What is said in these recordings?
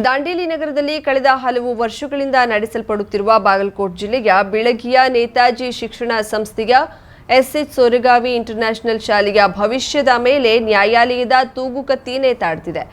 ದಾಂಡೇಲಿ ನಗರದಲ್ಲಿ ಕಳೆದ ಹಲವು ವರ್ಷಗಳಿಂದ ನಡೆಸಲ್ಪಡುತ್ತಿರುವ ಬಾಗಲಕೋಟೆ ಜಿಲ್ಲೆಯ ಬಿಳಗಿಯ ನೇತಾಜಿ ಶಿಕ್ಷಣ ಸಂಸ್ಥೆಯ ಎಸ್ಎಚ್ ಸೊರಗಾವಿ ಇಂಟರ್ನ್ಯಾಷನಲ್ ಶಾಲೆಯ ಭವಿಷ್ಯದ ಮೇಲೆ ನ್ಯಾಯಾಲಯದ ತೂಗುಕತ್ತಿ ನೇತಾಡುತ್ತಿದೆ.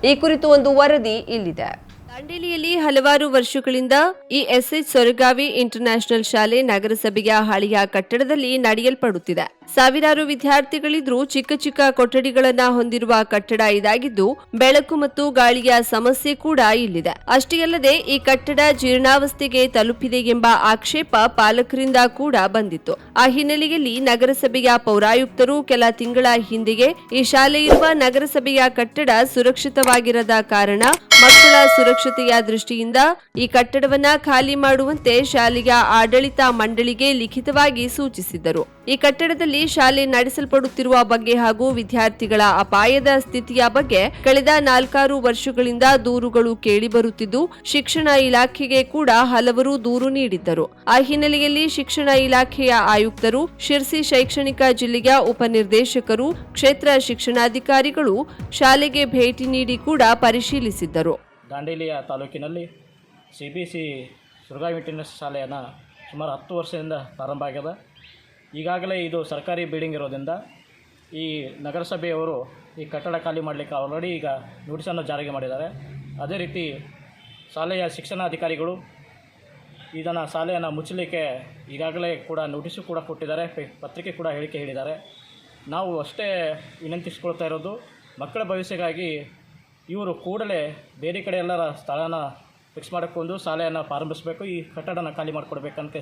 ಈ ಕುರಿತು ಒಂದು ವರದಿ ಇಲ್ಲಿದೆ. ದಾಂಡೇಲಿಯಲ್ಲಿ ಹಲವಾರು ವರ್ಷಗಳಿಂದ ಈ ಎಸ್ಎಚ್ ಸೊರಗಾವಿ ಇಂಟರ್ನ್ಯಾಷನಲ್ ಶಾಲೆ ನಗರಸಭೆಯ ಹಳೆಯ ಕಟ್ಟಡದಲ್ಲಿ ನಡೆಯಲ್ಪಡುತ್ತಿದೆ. ಸಾವಿರಾರು ವಿದ್ಯಾರ್ಥಿಗಳಿದ್ರೂ ಚಿಕ್ಕ ಚಿಕ್ಕ ಕೊಠಡಿಗಳನ್ನ ಹೊಂದಿರುವ ಕಟ್ಟಡ ಇದಾಗಿದ್ದು ಬೆಳಕು ಮತ್ತು ಗಾಳಿಯ ಸಮಸ್ಯೆ ಕೂಡ ಇಲ್ಲಿದೆ. ಅಷ್ಟೇ ಅಲ್ಲದೆ ಈ ಕಟ್ಟಡ ಜೀರ್ಣಾವಸ್ಥೆಗೆ ತಲುಪಿದೆ ಎಂಬ ಆಕ್ಷೇಪ ಪಾಲಕರಿಂದ ಕೂಡ ಬಂದಿತ್ತು. ಆ ಹಿನ್ನೆಲೆಯಲ್ಲಿ ನಗರಸಭೆಯ ಪೌರಾಯುಕ್ತರು ಕೆಲ ತಿಂಗಳ ಹಿಂದೆಯೇ ಈ ಶಾಲೆ ಇರುವ ನಗರಸಭೆಯ ಕಟ್ಟಡ ಸುರಕ್ಷಿತವಾಗಿರದ ಕಾರಣ ಮಕ್ಕಳ ಸುರಕ್ಷತೆಯ ದೃಷ್ಟಿಯಿಂದ ಈ ಕಟ್ಟಡವನ್ನ ಖಾಲಿ ಮಾಡುವಂತೆ ಶಾಲೆಯ ಆಡಳಿತ ಮಂಡಳಿಗೆ ಲಿಖಿತವಾಗಿ ಸೂಚಿಸಿದ್ದರು. ಈ ಕಟ್ಟಡದಲ್ಲಿ ಶಾಲೆ ನಡೆಸಲ್ಪಡುತ್ತಿರುವ ಬಗ್ಗೆ ಹಾಗೂ ವಿದ್ಯಾರ್ಥಿಗಳ ಅಪಾಯದ ಸ್ಥಿತಿಯ ಬಗ್ಗೆ ಕಳೆದ 4 ವರ್ಷಗಳಿಂದ ದೂರುಗಳು ಕೇಳಿಬರುತ್ತಿದ್ದು ಶಿಕ್ಷಣ ಇಲಾಖೆಗೆ ಕೂಡ ಹಲವರು ದೂರು ನೀಡಿದ್ದರು. ಆ ಹಿನ್ನೆಲೆಯಲ್ಲಿ ಶಿಕ್ಷಣ ಇಲಾಖೆಯ ಆಯುಕ್ತರು, ಶಿರ್ಸಿ ಶೈಕ್ಷಣಿಕ ಜಿಲ್ಲೆಯ ಉಪನಿರ್ದೇಶಕರು, ಕ್ಷೇತ್ರ ಶಿಕ್ಷಣಾಧಿಕಾರಿಗಳು ಶಾಲೆಗೆ ಭೇಟಿ ನೀಡಿ ಕೂಡ ಪರಿಶೀಲಿಸಿದ್ದರು. ದಾಂಡೇಲಿಯ ತಾಲೂಕಿನಲ್ಲಿ ಸಿಬಿಎಸ್ಇ ಸೊರಗಾವಿ ಇಂಟರ್ನ್ಯಾಷನಲ್ ಶಾಲೆಯನ್ನು ಸುಮಾರು 10 ವರ್ಷದಿಂದ ಪ್ರಾರಂಭ ಆಗ್ಯದ. ಈಗಾಗಲೇ ಇದು ಸರ್ಕಾರಿ ಬಿಲ್ಡಿಂಗ್ ಇರೋದ್ರಿಂದ ಈ ನಗರಸಭೆಯವರು ಈ ಕಟ್ಟಡ ಖಾಲಿ ಮಾಡಲಿಕ್ಕೆ ಆಲ್ರೆಡಿ ಈಗ ನೋಟಿಸನ್ನು ಜಾರಿಗೆ ಮಾಡಿದ್ದಾರೆ. ಅದೇ ರೀತಿ ಶಾಲೆಯ ಶಿಕ್ಷಣಾಧಿಕಾರಿಗಳು ಇದನ್ನು ಶಾಲೆಯನ್ನು ಮುಚ್ಚಲಿಕ್ಕೆ ಈಗಾಗಲೇ ಕೂಡ ನೋಟಿಸು ಕೂಡ ಕೊಟ್ಟಿದ್ದಾರೆ, ಪತ್ರಿಕೆ ಕೂಡ ಹೇಳಿಕೆ ಹೇಳಿದ್ದಾರೆ. ನಾವು ಅಷ್ಟೇ ವಿನಂತಿಸಿಕೊಳ್ತಾ ಇರೋದು, ಮಕ್ಕಳ ಭವಿಷ್ಯಕ್ಕಾಗಿ ಇವರು ಕೂಡಲೇ ಬೇರೆ ಕಡೆ ಎಲ್ಲರ ಸ್ಥಳನ ಫಿಕ್ಸ್ ಮಾಡಿಕೊಂಡು ಶಾಲೆಯನ್ನು ಪ್ರಾರಂಭಿಸಬೇಕು, ಈ ಕಟ್ಟಡನ ಖಾಲಿ ಮಾಡಿಕೊಡ್ಬೇಕಂತ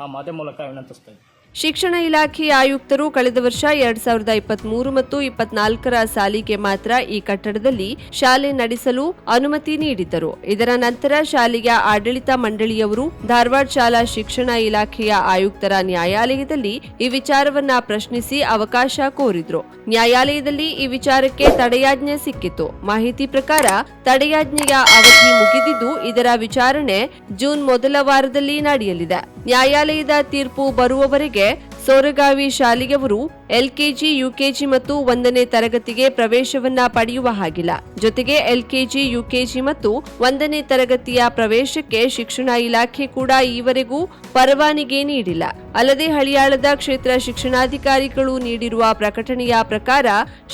ನಾವು ಮಾಧ್ಯಮ ಮೂಲಕ ವಿನಂತಿಸ್ತೇವೆ. ಶಿಕ್ಷಣ ಇಲಾಖೆಯ ಆಯುಕ್ತರು ಕಳೆದ ವರ್ಷ 2023 ಮತ್ತು 24ರ ಸಾಲಿಗೆ ಮಾತ್ರ ಈ ಕಟ್ಟಡದಲ್ಲಿ ಶಾಲೆ ನಡೆಸಲು ಅನುಮತಿ ನೀಡಿದ್ದರು. ಇದರ ನಂತರ ಶಾಲೆಯ ಆಡಳಿತ ಮಂಡಳಿಯವರು ಧಾರವಾಡ ಶಾಲಾ ಶಿಕ್ಷಣ ಇಲಾಖೆಯ ಆಯುಕ್ತರ ನ್ಯಾಯಾಲಯದಲ್ಲಿ ಈ ವಿಚಾರವನ್ನ ಪ್ರಶ್ನಿಸಿ ಅವಕಾಶ ಕೋರಿದ್ರು. ನ್ಯಾಯಾಲಯದಲ್ಲಿ ಈ ವಿಚಾರಕ್ಕೆ ತಡೆಯಾಜ್ಞೆ ಸಿಕ್ಕಿತ್ತು. ಮಾಹಿತಿ ಪ್ರಕಾರ ತಡೆಯಾಜ್ಞೆಯ ಅವಧಿ ಮುಗಿದಿದ್ದು ಇದರ ವಿಚಾರಣೆ ಜೂನ್ ಮೊದಲ ವಾರದಲ್ಲಿ ನಡೆಯಲಿದೆ. ನ್ಯಾಯಾಲಯದ ತೀರ್ಪು ಬರುವವರೆಗೆ ಸೊರಗಾವಿ ಶಾಲೆಯವರು ಎಲ್ಕೆಜಿ, ಯುಕೆಜಿ ಮತ್ತು 1ನೇ ತರಗತಿಗೆ ಪ್ರವೇಶವನ್ನ ಪಡೆಯುವ ಹಾಗಿಲ್ಲ. ಜೊತೆಗೆ ಎಲ್ಕೆಜಿ, ಯುಕೆಜಿ ಮತ್ತು 1ನೇ ತರಗತಿಯ ಪ್ರವೇಶಕ್ಕೆ ಶಿಕ್ಷಣ ಇಲಾಖೆ ಕೂಡ ಈವರೆಗೂ ಪರವಾನಗಿ ನೀಡಿಲ್ಲ. ಅಲ್ಲದೆ ಹಳಿಯಾಳದ ಕ್ಷೇತ್ರ ಶಿಕ್ಷಣಾಧಿಕಾರಿಗಳು ನೀಡಿರುವ ಪ್ರಕಟಣೆಯ ಪ್ರಕಾರ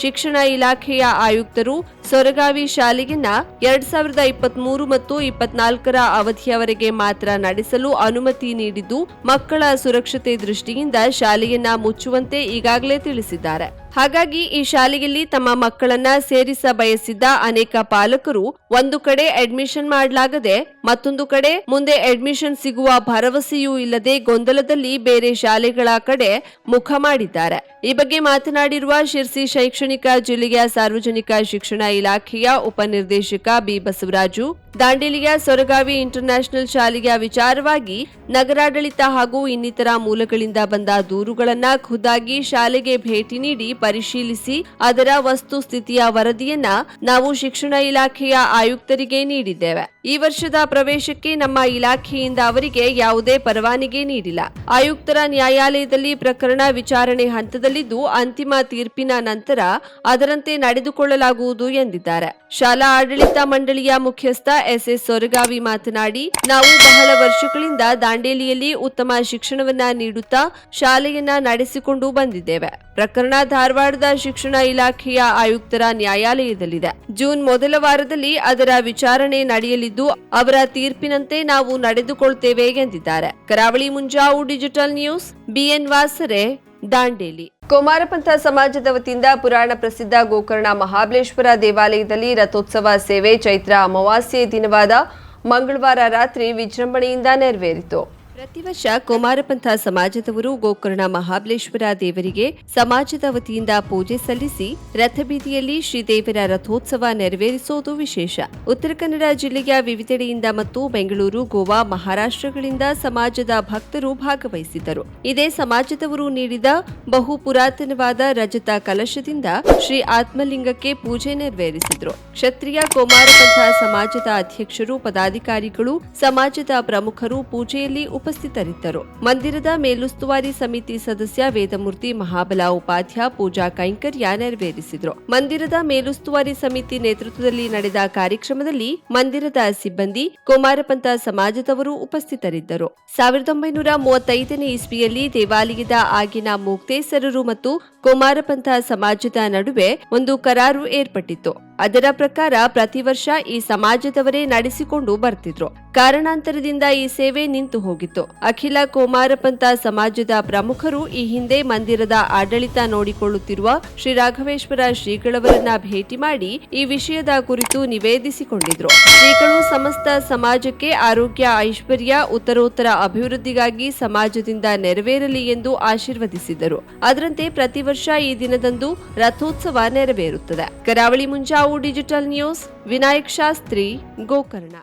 ಶಿಕ್ಷಣ ಇಲಾಖೆಯ ಆಯುಕ್ತರು ಸೊರಗಾವಿ ಶಾಲೆಯನ್ನ 2023 ಮತ್ತು 24ರ ಅವಧಿಯವರೆಗೆ ಮಾತ್ರ ನಡೆಸಲು ಅನುಮತಿ ನೀಡಿದ್ದು ಮಕ್ಕಳ ಸುರಕ್ಷತೆ ದೃಷ್ಟಿಯಿಂದ ಶಾಲೆಯನ್ನ ಮುಚ್ಚುವಂತೆ ಈಗಾಗಲೇ ತಿಳಿಸಿದ್ದಾರೆ. ಹಾಗಾಗಿ ಈ ಶಾಲೆಯಲ್ಲಿ ತಮ್ಮ ಮಕ್ಕಳನ್ನ ಸೇರಿಸ ಬಯಸಿದ್ದ ಅನೇಕ ಪಾಲಕರು ಒಂದು ಕಡೆ ಅಡ್ಮಿಷನ್ ಮಾಡಲಾಗದೆ ಮತ್ತೊಂದು ಕಡೆ ಮುಂದೆ ಅಡ್ಮಿಷನ್ ಸಿಗುವ ಭರವಸೆಯೂ ಇಲ್ಲದೆ ಗೊಂದಲದಲ್ಲಿ ಬೇರೆ ಶಾಲೆಗಳ ಕಡೆ ಮುಖ ಮಾಡಿದ್ದಾರೆ. ಈ ಬಗ್ಗೆ ಮಾತನಾಡಿರುವ ಶಿರ್ಸಿ ಶೈಕ್ಷಣಿಕ ಜಿಲ್ಲೆಯ ಸಾರ್ವಜನಿಕ ಶಿಕ್ಷಣ ಇಲಾಖೆಯ ಉಪನಿರ್ದೇಶಕ ಬಿ ಬಸವರಾಜು, ದಾಂಡೇಲಿಯ ಸೊರಗಾವಿ ಇಂಟರ್ನ್ಯಾಷನಲ್ ಶಾಲೆಯ ವಿಚಾರವಾಗಿ ನಗರಾಡಳಿತ ಹಾಗೂ ಇನ್ನಿತರ ಮೂಲಗಳಿಂದ ಬಂದ ದೂರುಗಳನ್ನ ಖುದ್ದಾಗಿ ಶಾಲೆಗೆ ಭೇಟಿ ನೀಡಿ ಪರಿಶೀಲಿಸಿ ಅದರ ವಸ್ತುಸ್ಥಿತಿಯ ವರದಿಯನ್ನ ನಾವು ಶಿಕ್ಷಣ ಇಲಾಖೆಯ ಆಯುಕ್ತರಿಗೆ ನೀಡಿದ್ದೇವೆ. ಈ ವರ್ಷದ ಪ್ರವೇಶಕ್ಕೆ ನಮ್ಮ ಇಲಾಖೆಯಿಂದ ಅವರಿಗೆ ಯಾವುದೇ ಪರವಾನಗಿ ನೀಡಿಲ್ಲ. ಆಯುಕ್ತರ ನ್ಯಾಯಾಲಯದಲ್ಲಿ ಪ್ರಕರಣ ವಿಚಾರಣೆ ಹಂತದಲ್ಲಿದ್ದು ಅಂತಿಮ ತೀರ್ಪಿನ ನಂತರ ಅದರಂತೆ ನಡೆದುಕೊಳ್ಳಲಾಗುವುದು ಎಂದಿದ್ದಾರೆ. ಶಾಲಾ ಆಡಳಿತ ಮಂಡಳಿಯ ಮುಖ್ಯಸ್ಥ ಎಸ್ಎಸ್ ಸೊರಗಾವಿ ಮಾತನಾಡಿ, ನಾವು ಬಹಳ ವರ್ಷಗಳಿಂದ ದಾಂಡೇಲಿಯಲ್ಲಿ ಉತ್ತಮ ಶಿಕ್ಷಣವನ್ನ ನೀಡುತ್ತಾ ಶಾಲೆಯನ್ನ ನಡೆಸಿಕೊಂಡು ಬಂದಿದ್ದೇವೆ. ಪ್ರಕರಣ ಧಾರವಾಡದ ಶಿಕ್ಷಣ ಇಲಾಖೆಯ ಆಯುಕ್ತರ ನ್ಯಾಯಾಲಯದಲ್ಲಿದೆ. ಜೂನ್ ಮೊದಲ ವಾರದಲ್ಲಿ ಅದರ ವಿಚಾರಣೆ ನಡೆಯಲಿದ್ದು ಅವರ ತೀರ್ಪಿನಂತೆ ನಾವು ನಡೆದುಕೊಳ್ತೇವೆ ಎಂದಿದ್ದಾರೆ. ಕರಾವಳಿ ಮುಂಜಾವು ಡಿಜಿಟಲ್ ನ್ಯೂಸ್, ಬಿಎನ್ ವಾಸರೆ, ದಾಂಡೇಲಿ. ಕುಮಾರಪಂಥ ಸಮಾಜದ ವತಿಯಿಂದ ಪುರಾಣ ಪ್ರಸಿದ್ಧ ಗೋಕರ್ಣ ಮಹಾಬಲೇಶ್ವರ ದೇವಾಲಯದಲ್ಲಿ ರಥೋತ್ಸವ ಸೇವೆ ಚೈತ್ರ ಅಮಾವಾಸ್ಯೆ ದಿನವಾದ ಮಂಗಳವಾರ ರಾತ್ರಿ ವಿಜೃಂಭಣೆಯಿಂದ ನೆರವೇರಿತು. ಪ್ರತಿ ವರ್ಷ ಕುಮಾರಪಂಥ ಸಮಾಜದವರು ಗೋಕರ್ಣ ಮಹಾಬಲೇಶ್ವರ ದೇವರಿಗೆ ಸಮಾಜದ ವತಿಯಿಂದ ಪೂಜೆ ಸಲ್ಲಿಸಿ ರಥಬೀದಿಯಲ್ಲಿ ಶ್ರೀದೇವರ ರಥೋತ್ಸವ ನೆರವೇರಿಸುವುದು ವಿಶೇಷ. ಉತ್ತರ ಕನ್ನಡ ಜಿಲ್ಲೆಯ ವಿವಿಧೆಡೆಯಿಂದ ಮತ್ತು ಬೆಂಗಳೂರು, ಗೋವಾ, ಮಹಾರಾಷ್ಟ್ರಗಳಿಂದ ಸಮಾಜದ ಭಕ್ತರು ಭಾಗವಹಿಸಿದ್ದರು. ಇದೇ ಸಮಾಜದವರು ನೀಡಿದ ಬಹು ಪುರಾತನವಾದ ರಜತ ಕಲಶದಿಂದ ಶ್ರೀ ಆತ್ಮಲಿಂಗಕ್ಕೆ ಪೂಜೆ ನೆರವೇರಿಸಿದ್ರು. ಕ್ಷತ್ರಿಯ ಕುಮಾರಪಂಥ ಸಮಾಜದ ಅಧ್ಯಕ್ಷರು, ಪದಾಧಿಕಾರಿಗಳು, ಸಮಾಜದ ಪ್ರಮುಖರು ಪೂಜೆಯಲ್ಲಿ ಉಪಸ್ಥಿತರಿದ್ದರು. ಮಂದಿರದ ಮೇಲುಸ್ತುವಾರಿ ಸಮಿತಿ ಸದಸ್ಯ ವೇದಮೂರ್ತಿ ಮಹಾಬಲ ಉಪಾಧ್ಯ ಪೂಜಾ ಕೈಂಕರ್ಯ ನೆರವೇರಿಸಿದರು. ಮಂದಿರದ ಮೇಲುಸ್ತುವಾರಿ ಸಮಿತಿ ನೇತೃತ್ವದಲ್ಲಿ ನಡೆದ ಕಾರ್ಯಕ್ರಮದಲ್ಲಿ ಮಂದಿರದ ಸಿಬ್ಬಂದಿ, ಕುಮಾರಪಂಥ ಸಮಾಜದವರು ಉಪಸ್ಥಿತರಿದ್ದರು. 1935ನೇ ಇಸ್ವಿಯಲ್ಲಿ ದೇವಾಲಯದ ಆಗಿನ ಮುಕ್ತೇಸರರು ಮತ್ತು ಕುಮಾರಪಂಥ ಸಮಾಜದ ನಡುವೆ ಒಂದು ಕರಾರು ಏರ್ಪಟ್ಟಿತ್ತು. ಅದರ ಪ್ರಕಾರ ಪ್ರತಿ ವರ್ಷ ಈ ಸಮಾಜದವರೇ ನಡೆಸಿಕೊಂಡು ಬರ್ತಿದ್ರು. ಕಾರಣಾಂತರದಿಂದ ಈ ಸೇವೆ ನಿಂತು ಹೋಗಿತ್ತು. ಅಖಿಲ ಕುಮಾರಪಂಥ ಸಮಾಜದ ಪ್ರಮುಖರು ಈ ಹಿಂದೆ ಮಂದಿರದ ಆಡಳಿತ ನೋಡಿಕೊಳ್ಳುತ್ತಿರುವ ಶ್ರೀ ರಾಘವೇಶ್ವರ ಶ್ರೀಗಳವರನ್ನ ಭೇಟಿ ಮಾಡಿ ಈ ವಿಷಯದ ಕುರಿತು ನಿವೇದಿಸಿಕೊಂಡಿದ್ರು. ಶ್ರೀಗಳು ಸಮಸ್ತ ಸಮಾಜಕ್ಕೆ ಆರೋಗ್ಯ, ಐಶ್ವರ್ಯ, ಉತ್ತರೋತ್ತರ ಅಭಿವೃದ್ಧಿಗಾಗಿ ಸಮಾಜದಿಂದ ನೆರವೇರಲಿ ಎಂದು ಆಶೀರ್ವದಿಸಿದರು. ಅದರಂತೆ ಪ್ರತಿ ವರ್ಷ ಈ ದಿನದಂದು ರಥೋತ್ಸವ ನೆರವೇರುತ್ತದೆ. ಕರಾವಳಿ ಮುಂಜಾವು ಡಿಜಿಟಲ್ ನ್ಯೂಸ್, ವಿನಾಯಕ್ ಶಾಸ್ತ್ರಿ, ಗೋಕರ್ಣ.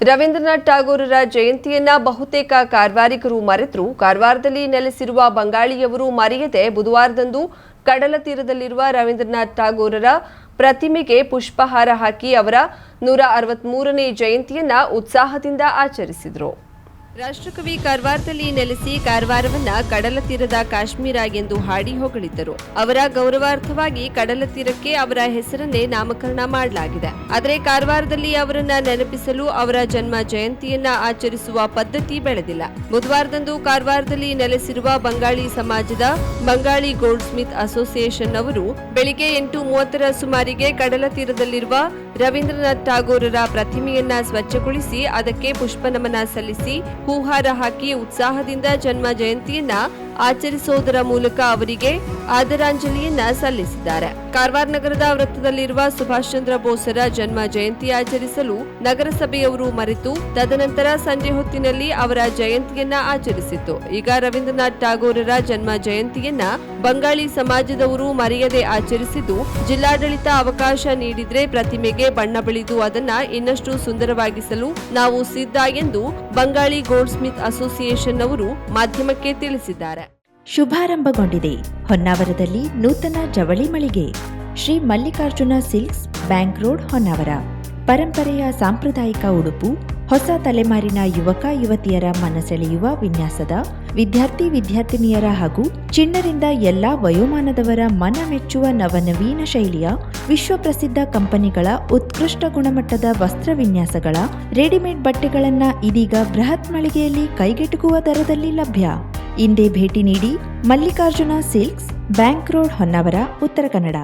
ರವೀಂದ್ರನಾಥ್ ಟಾಗೋರರ ಜಯಂತಿಯನ್ನ ಬಹುತೇಕ ಕಾರವಾರಿಗರು ಮರೆತರು. ಕಾರವಾರದಲ್ಲಿ ನೆಲೆಸಿರುವ ಬಂಗಾಳಿಯವರು ಮರೆಯದೆ ಬುಧವಾರದಂದು ಕಡಲ ತೀರದಲ್ಲಿರುವ ರವೀಂದ್ರನಾಥ್ ಟಾಗೋರರ ಪ್ರತಿಮೆಗೆ ಪುಷ್ಪಹಾರ ಹಾಕಿ ಅವರ 163ನೇ ಜಯಂತಿಯನ್ನ ಉತ್ಸಾಹದಿಂದ ಆಚರಿಸಿದರು. ರಾಷ್ಟ್ರಕವಿ ಕಾರವಾರದಲ್ಲಿ ನೆಲೆಸಿ ಕಾರವಾರವನ್ನ ಕಡಲ ತೀರದ ಕಾಶ್ಮೀರ ಎಂದು ಹಾಡಿ ಹೊಗಳಿದ್ದರು. ಅವರ ಗೌರವಾರ್ಥವಾಗಿ ಕಡಲ ತೀರಕ್ಕೆ ಅವರ ಹೆಸರನ್ನೇ ನಾಮಕರಣ ಮಾಡಲಾಗಿದೆ. ಆದರೆ ಕಾರವಾರದಲ್ಲಿ ಅವರನ್ನ ನೆನಪಿಸಲು ಅವರ ಜನ್ಮ ಜಯಂತಿಯನ್ನ ಆಚರಿಸುವ ಪದ್ಧತಿ ಬೆಳೆದಿಲ್ಲ. ಬುಧವಾರದಂದು ಕಾರವಾರದಲ್ಲಿ ನೆಲೆಸಿರುವ ಬಂಗಾಳಿ ಸಮಾಜದ ಬಂಗಾಳಿ ಗೋಲ್ಡ್ ಸ್ಮಿತ್ ಅಸೋಸಿಯೇಷನ್ ಅವರು ಬೆಳಿಗ್ಗೆ 8:30ರ ಸುಮಾರಿಗೆ ಕಡಲ ತೀರದಲ್ಲಿರುವ ರವೀಂದ್ರನಾಥ್ ಟಾಗೋರರ ಪ್ರತಿಮೆಯನ್ನ ಸ್ವಚ್ಛಗೊಳಿಸಿ ಅದಕ್ಕೆ ಪುಷ್ಪನಮನ ಸಲ್ಲಿಸಿ ಹೂಹಾರ ಹಾಕಿ ಉತ್ಸಾಹದಿಂದ ಜನ್ಮ ಜಯಂತಿಯನ್ನ ಆಚರಿಸುವುದರ ಮೂಲಕ ಅವರಿಗೆ ಆದರಾಂಜಲಿಯನ್ನ ಸಲ್ಲಿಸಿದ್ದಾರೆ. ಕಾರವಾರ ನಗರದ ವೃತ್ತದಲ್ಲಿರುವ ಸುಭಾಷ್ ಚಂದ್ರ ಬೋಸರ ಜನ್ಮ ಜಯಂತಿ ಆಚರಿಸಲು ನಗರಸಭೆಯವರು ಮರೆತು ತದನಂತರ ಸಂಜೆ ಹೊತ್ತಿನಲ್ಲಿ ಅವರ ಜಯಂತಿಯನ್ನ ಆಚರಿಸಿತ್ತು. ಈಗ ರವೀಂದ್ರನಾಥ್ ಟಾಗೋರರ ಜನ್ಮ ಜಯಂತಿಯನ್ನ ಬಂಗಾಳಿ ಸಮಾಜದವರು ಮರೆಯದೆ ಆಚರಿಸಿದ್ದು, ಜಿಲ್ಲಾಡಳಿತ ಅವಕಾಶ ನೀಡಿದ್ರೆ ಪ್ರತಿಮೆಗೆ ಬಣ್ಣ ಬಳಿದು ಅದನ್ನ ಇನ್ನಷ್ಟು ಸುಂದರವಾಗಿಸಲು ನಾವು ಸಿದ್ಧ ಎಂದು ಬಂಗಾಳಿ ಗೋಲ್ಡ್ ಸ್ಮಿತ್ ಅಸೋಸಿಯೇಷನ್ ಅವರು ಮಾಧ್ಯಮಕ್ಕೆ ತಿಳಿಸಿದ್ದಾರೆ. ಶುಭಾರಂಭಗೊಂಡಿದೆ ಹೊನ್ನಾವರದಲ್ಲಿ ನೂತನ ಜವಳಿ ಮಳಿಗೆ. Shri Mallikarjuna silks, bank road, Honnavar. ಪರಂಪರೆಯ ಸಾಂಪ್ರದಾಯಿಕ ಉಡುಪು, ಹೊಸ ತಲೆಮಾರಿನ ಯುವಕ ಯುವತಿಯರ ಮನಸೆಳೆಯುವ ವಿನ್ಯಾಸದ, ವಿದ್ಯಾರ್ಥಿ ವಿದ್ಯಾರ್ಥಿನಿಯರ ಹಾಗೂ ಚಿಣ್ಣರಿಂದ ಎಲ್ಲಾ ವಯೋಮಾನದವರ ಮನ ಮೆಚ್ಚುವ ನವನವೀನ ಶೈಲಿಯ ವಿಶ್ವಪ್ರಸಿದ್ಧ ಕಂಪನಿಗಳ ಉತ್ಕೃಷ್ಟ ಗುಣಮಟ್ಟದ ವಸ್ತ್ರ ವಿನ್ಯಾಸಗಳ ರೆಡಿಮೇಡ್ ಬಟ್ಟೆಗಳನ್ನ ಇದೀಗ ಬೃಹತ್ ಮಳಿಗೆಯಲ್ಲಿ ಕೈಗೆಟುಕುವ ದರದಲ್ಲಿ ಲಭ್ಯ. ಇಂದೇ ಭೇಟಿ ನೀಡಿ. Mallikarjuna silks, bank road, Honnavar, Uttara Kannada.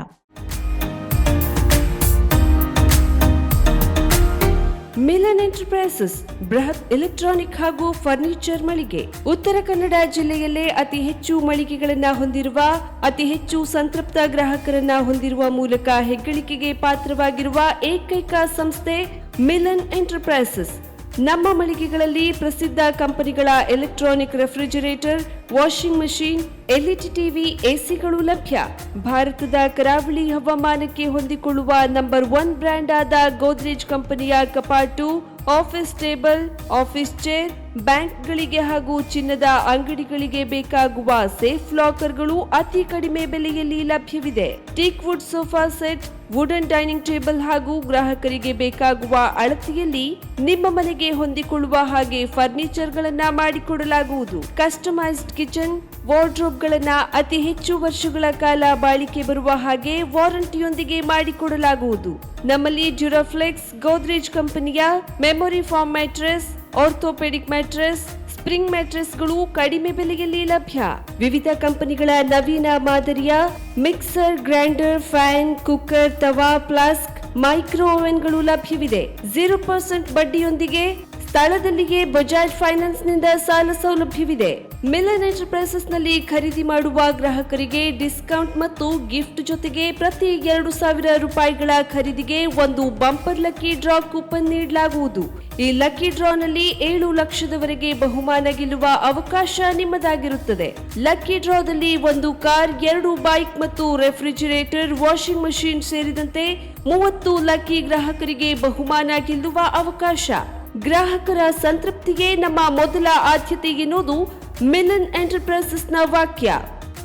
Milan enterprises ಬೃಹತ್ ಎಲೆಕ್ಟ್ರಾನಿಕ್ ಹಾಗೂ ಫರ್ನಿಚರ್ ಮಳಿಗೆ. ಉತ್ತರ ಕನ್ನಡ ಜಿಲ್ಲೆಯಲ್ಲೇ ಅತಿ ಹೆಚ್ಚು ಮಳಿಗೆಗಳನ್ನ ಹೊಂದಿರುವ, ಅತಿ ಹೆಚ್ಚು ಸಂತೃಪ್ತ ಗ್ರಾಹಕರನ್ನ ಹೊಂದಿರುವ ಮೂಲಕ ಹೆಗ್ಗಳಿಕೆಗೆ ಪಾತ್ರವಾಗಿರುವ ಏಕೈಕ ಸಂಸ್ಥೆ ಮಿಲನ್ ಎಂಟರ್ಪ್ರೈಸಸ್. ನಮ್ಮ ಮಳಿಗೆಗಳಲ್ಲಿ ಪ್ರಸಿದ್ಧ ಕಂಪನಿಗಳ electronic refrigerator, washing machine, LED TV, ಎಸಿಗಳು ಲಭ್ಯ. ಭಾರತದ ಕರಾವಳಿ ಹವಾಮಾನಕ್ಕೆ ಹೊಂದಿಕೊಳ್ಳುವ ನಂಬರ್ 1 ಬ್ರ್ಯಾಂಡ್ ಆದ ಗೋದ್ರೇಜ್ ಕಂಪನಿಯ ಕಪಾಟು, ಆಫೀಸ್ ಟೇಬಲ್, ಆಫೀಸ್ ಚೇರ್, ಬ್ಯಾಂಕ್ಗಳಿಗೆ ಹಾಗೂ ಚಿನ್ನದ ಅಂಗಡಿಗಳಿಗೆ ಬೇಕಾಗುವ ಸೇಫ್ ಲಾಕರ್ಗಳು ಅತಿ ಕಡಿಮೆ ಬೆಲೆಯಲ್ಲಿ ಲಭ್ಯವಿದೆ. Teak wood sofa set, wooden dining table ಹಾಗೂ ಗ್ರಾಹಕರಿಗೆ ಬೇಕಾಗುವ ಅಳತೆಯಲ್ಲಿ ನಿಮ್ಮ ಮನೆಗೆ ಹೊಂದಿಕೊಳ್ಳುವ ಹಾಗೆ ಫರ್ನಿಚರ್ಗಳನ್ನ ಮಾಡಿಕೊಡಲಾಗುವುದು. ಕಸ್ಟಮೈಸ್ಡ್ ಕಿಚನ್, ವಾರ್ಡ್ರೋಬ್ಗಳನ್ನ ಅತಿ ಹೆಚ್ಚು ವರ್ಷಗಳ ಕಾಲ ಬಾಳಿಕೆ ಬರುವ ಹಾಗೆ ವಾರಂಟಿಯೊಂದಿಗೆ ಮಾಡಿಕೊಡಲಾಗುವುದು. ನಮ್ಮಲ್ಲಿ ಡ್ಯೂರಾಫ್ಲೆಕ್ಸ್, ಗೋದ್ರೇಜ್ ಕಂಪನಿಯ memory foam mattress, orthopedic mattress, spring ಮ್ಯಾಟ್ರೆಸ್ಗಳು ಕಡಿಮೆ ಬೆಲೆಯಲ್ಲಿ ಲಭ್ಯ. ವಿವಿಧ ಕಂಪನಿಗಳ ನವೀನ ಮಾದರಿಯ ಮಿಕ್ಸರ್, ಗ್ರೈಂಡರ್, ಫ್ಯಾನ್, ಕುಕ್ಕರ್, ತವಾ, ಫ್ಲಾಸ್ಕ್, ಮೈಕ್ರೋ ಓವೆನ್ಗಳು ಲಭ್ಯವಿದೆ. 0% ಬಡ್ಡಿಯೊಂದಿಗೆ ಸ್ಥಳದಲ್ಲಿಯೇ ಬಜಾಜ್ ಫೈನಾನ್ಸ್ ನಿಂದ ಸಾಲ ಸೌಲಭ್ಯವಿದೆ. ಮಿಲನ್ ಎಂಟರ್ಪ್ರೈಸಸ್ ನಲ್ಲಿ ಖರೀದಿ ಮಾಡುವ ಗ್ರಾಹಕರಿಗೆ ಡಿಸ್ಕೌಂಟ್ ಮತ್ತು ಗಿಫ್ಟ್ ಜೊತೆಗೆ ಪ್ರತಿ 2,000 ರೂಪಾಯಿಗಳ ಖರೀದಿಗೆ ಒಂದು ಬಂಪರ್ ಲಕ್ಕಿ ಡ್ರಾ ಕೂಪನ್ ನೀಡಲಾಗುವುದು. ಈ ಲಕ್ಕಿ ಡ್ರಾನಲ್ಲಿ 7 ಲಕ್ಷದವರೆಗೆ ಬಹುಮಾನ ಗೆಲ್ಲುವ ಅವಕಾಶ ನಿಮ್ಮದಾಗಿರುತ್ತದೆ. ಲಕ್ಕಿ ಡ್ರಾದಲ್ಲಿ 1 ಕಾರ್, 2 ಬೈಕ್ ಮತ್ತು ರೆಫ್ರಿಜರೇಟರ್, ವಾಷಿಂಗ್ ಮಷೀನ್ ಸೇರಿದಂತೆ 30 ಲಕ್ಕಿ ಗ್ರಾಹಕರಿಗೆ ಬಹುಮಾನ ಗೆಲ್ಲುವ ಅವಕಾಶ. ಗ್ರಾಹಕರ ಸಂತೃಪ್ತಿಗೆ ನಮ್ಮ ಮೊದಲ ಆದ್ಯತೆ ಎನ್ನುವುದು ಮಿಲನ್ ಎಂಟರ್ಪ್ರೈಸಸ್ನ ವಾಕ್ಯ.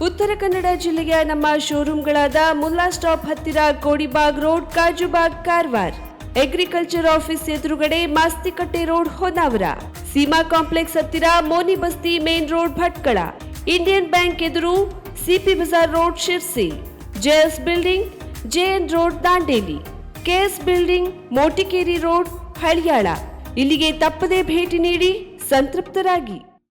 ಉತ್ತರ ಕನ್ನಡ ಜಿಲ್ಲೆಯ ನಮ್ಮ ಶೋರೂಮ್ಗಳಾದ ಮುಲ್ಲಾ ಸ್ಟಾಪ್ ಹತ್ತಿರ Kodibag road, Kajubag, Karwar. Agriculture office ಎದುರುಗಡೆ ಮಾಸ್ತಿಕಟ್ಟೆ ರೋಡ್ ಹೊನ್ನಾವರ, ಸೀಮಾ ಕಾಂಪ್ಲೆಕ್ಸ್ ಹತ್ತಿರ Moni Basti main road Bhatkal, Indian bank ಎದುರು CP Bazar road Sirsi, JS building JN road Dandeli, KS building Motikeri road Haliyal. ಇಲ್ಲಿಗೆ ತಪ್ಪದೇ ಭೇಟಿ ನೀಡಿ ಸಂತೃಪ್ತರಾಗಿ.